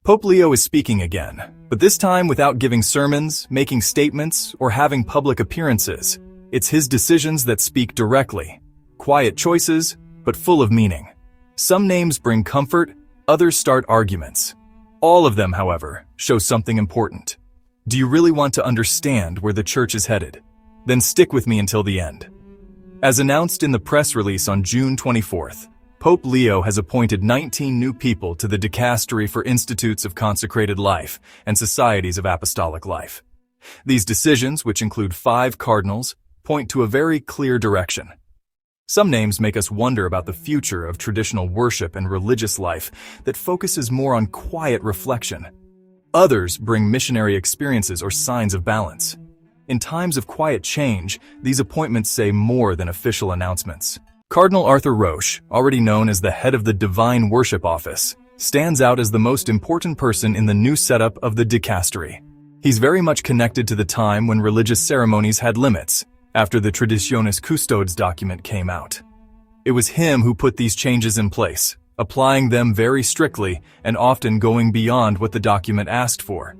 Pope Leo is speaking again, but this time without giving sermons, making statements, or having public appearances. It's his decisions that speak directly. Quiet choices, but full of meaning. Some names bring comfort, others start arguments. All of them, however, show something important. Do you really want to understand where the church is headed? Then stick with me until the end. As announced in the press release on June 24th, Pope Leo has appointed 19 new people to the Dicastery for Institutes of Consecrated Life and Societies of Apostolic Life. These decisions, which include 5 cardinals, point to a very clear direction. Some names make us wonder about the future of traditional worship and religious life that focuses more on quiet reflection. Others bring missionary experiences or signs of balance. In times of quiet change, these appointments say more than official announcements. Cardinal Arthur Roche, already known as the head of the Divine Worship Office, stands out as the most important person in the new setup of the dicastery. He's very much connected to the time when religious ceremonies had limits, after the Traditionis Custodes document came out. It was him who put these changes in place, applying them very strictly and often going beyond what the document asked for.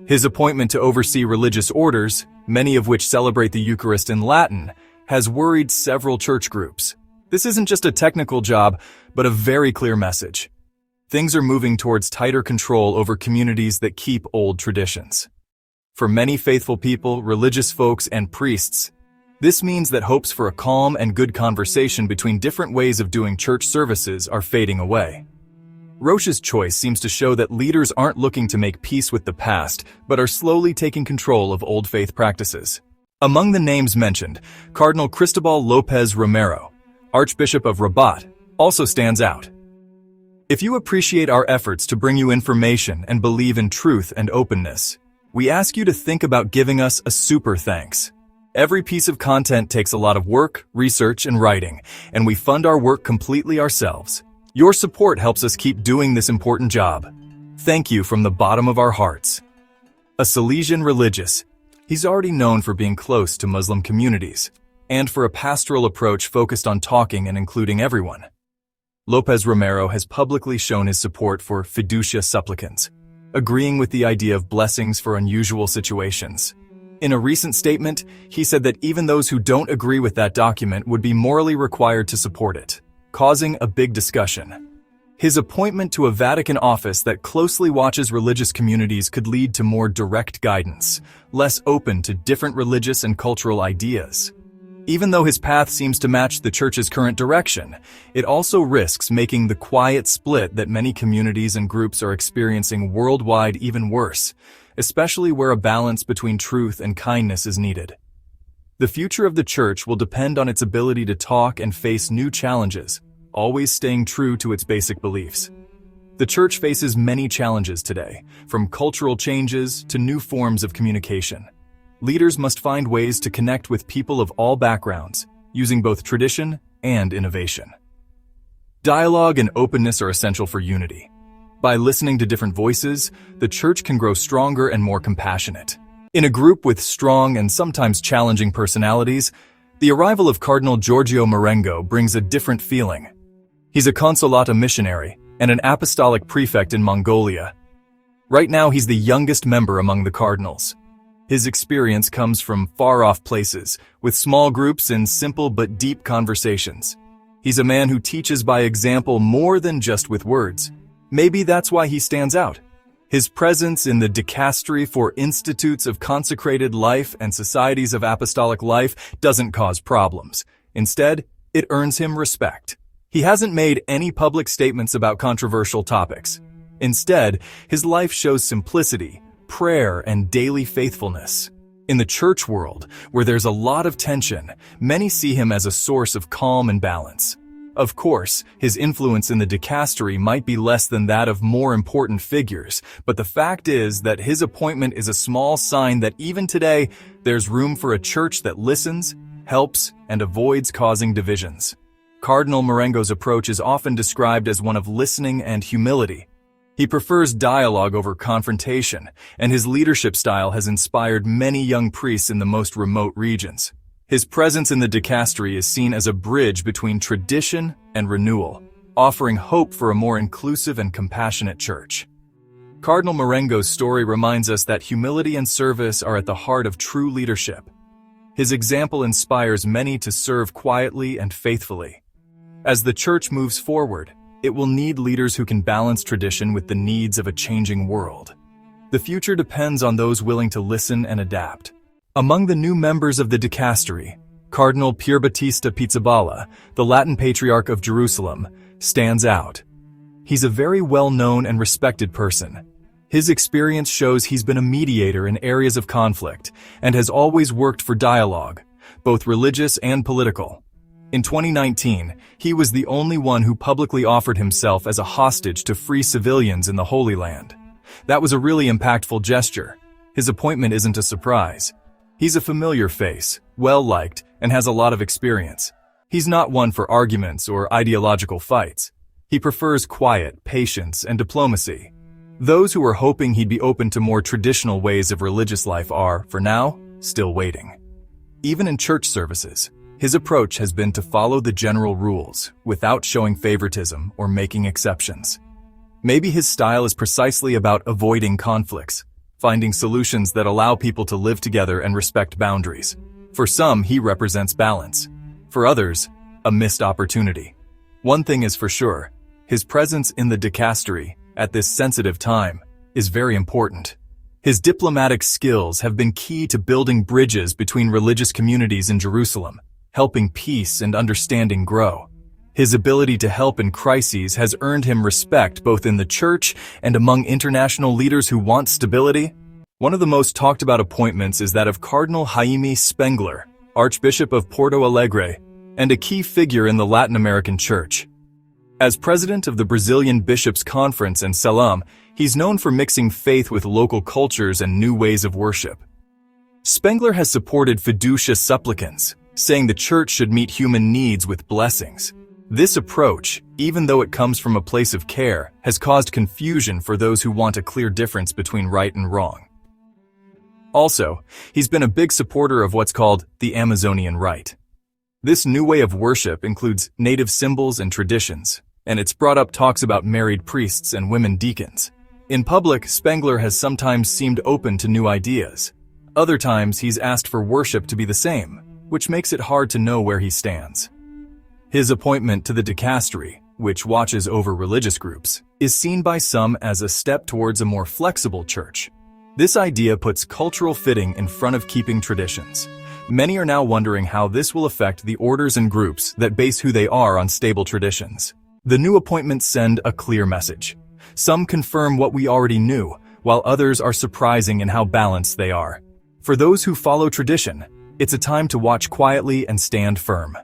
His appointment to oversee religious orders, many of which celebrate the Eucharist in Latin, has worried several church groups. This isn't just a technical job, but a very clear message. Things are moving towards tighter control over communities that keep old traditions. For many faithful people, religious folks, and priests, this means that hopes for a calm and good conversation between different ways of doing church services are fading away. Roche's choice seems to show that leaders aren't looking to make peace with the past, but are slowly taking control of old faith practices. Among the names mentioned, Cardinal Cristobal Lopez Romero, Archbishop of Rabat, also stands out. If you appreciate our efforts to bring you information and believe in truth and openness, we ask you to think about giving us a super thanks. Every piece of content takes a lot of work, research, and writing, and we fund our work completely ourselves. Your support helps us keep doing this important job. Thank you from the bottom of our hearts. A Salesian religious, he's already known for being close to Muslim communities, and for a pastoral approach focused on talking and including everyone. Lopez Romero has publicly shown his support for fiducia supplicans, agreeing with the idea of blessings for unusual situations. In a recent statement, he said that even those who don't agree with that document would be morally required to support it, causing a big discussion. His appointment to a Vatican office that closely watches religious communities could lead to more direct guidance, less open to different religious and cultural ideas. Even though his path seems to match the Church's current direction, it also risks making the quiet split that many communities and groups are experiencing worldwide even worse, especially where a balance between truth and kindness is needed. The future of the Church will depend on its ability to talk and face new challenges, always staying true to its basic beliefs. The Church faces many challenges today, from cultural changes to new forms of communication. Leaders must find ways to connect with people of all backgrounds, using both tradition and innovation. Dialogue and openness are essential for unity. By listening to different voices, the Church can grow stronger and more compassionate. In a group with strong and sometimes challenging personalities, the arrival of Cardinal Giorgio Marengo brings a different feeling. He's a consolata missionary and an apostolic prefect in Mongolia. Right now, he's the youngest member among the cardinals. His experience comes from far-off places, with small groups and simple but deep conversations. He's a man who teaches by example more than just with words. Maybe that's why he stands out. His presence in the Dicastery for Institutes of Consecrated Life and Societies of Apostolic Life doesn't cause problems. Instead, it earns him respect. He hasn't made any public statements about controversial topics. Instead, his life shows simplicity, prayer, and daily faithfulness. In the church world, where there's a lot of tension, many see him as a source of calm and balance. Of course, his influence in the dicastery might be less than that of more important figures, but the fact is that his appointment is a small sign that even today, there's room for a church that listens, helps, and avoids causing divisions. Cardinal Marengo's approach is often described as one of listening and humility. He prefers dialogue over confrontation, and his leadership style has inspired many young priests in the most remote regions. His presence in the dicastery is seen as a bridge between tradition and renewal, offering hope for a more inclusive and compassionate church. Cardinal Marengo's story reminds us that humility and service are at the heart of true leadership. His example inspires many to serve quietly and faithfully. As the Church moves forward, it will need leaders who can balance tradition with the needs of a changing world. The future depends on those willing to listen and adapt. Among the new members of the dicastery, Cardinal Pierbattista Pizzaballa, the Latin Patriarch of Jerusalem, stands out. He's a very well-known and respected person. His experience shows he's been a mediator in areas of conflict and has always worked for dialogue, both religious and political. In 2019, he was the only one who publicly offered himself as a hostage to free civilians in the Holy Land. That was a really impactful gesture. His appointment isn't a surprise. He's a familiar face, well-liked, and has a lot of experience. He's not one for arguments or ideological fights. He prefers quiet, patience, and diplomacy. Those who are hoping he'd be open to more traditional ways of religious life are, for now, still waiting. Even in church services, his approach has been to follow the general rules without showing favoritism or making exceptions. Maybe his style is precisely about avoiding conflicts, finding solutions that allow people to live together and respect boundaries. For some, he represents balance. For others, a missed opportunity. One thing is for sure, his presence in the dicastery at this sensitive time is very important. His diplomatic skills have been key to building bridges between religious communities in Jerusalem, helping peace and understanding grow. His ability to help in crises has earned him respect both in the church and among international leaders who want stability. One of the most talked about appointments is that of Cardinal Jaime Spengler, Archbishop of Porto Alegre, and a key figure in the Latin American Church. As president of the Brazilian Bishops' Conference in Salem, he's known for mixing faith with local cultures and new ways of worship. Spengler has supported fiducia supplicans, saying the church should meet human needs with blessings. This approach, even though it comes from a place of care, has caused confusion for those who want a clear difference between right and wrong. Also, he's been a big supporter of what's called the Amazonian Rite. This new way of worship includes native symbols and traditions, and it's brought up talks about married priests and women deacons. In public, Spengler has sometimes seemed open to new ideas. Other times, he's asked for worship to be the same, which makes it hard to know where he stands. His appointment to the dicastery, which watches over religious groups, is seen by some as a step towards a more flexible church. This idea puts cultural fitting in front of keeping traditions. Many are now wondering how this will affect the orders and groups that base who they are on stable traditions. The new appointments send a clear message. Some confirm what we already knew, while others are surprising in how balanced they are. For those who follow tradition, it's a time to watch quietly and stand firm.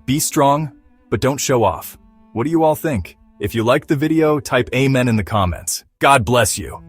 Be strong, but don't show off. What do you all think? If you liked the video, type Amen in the comments. God bless you.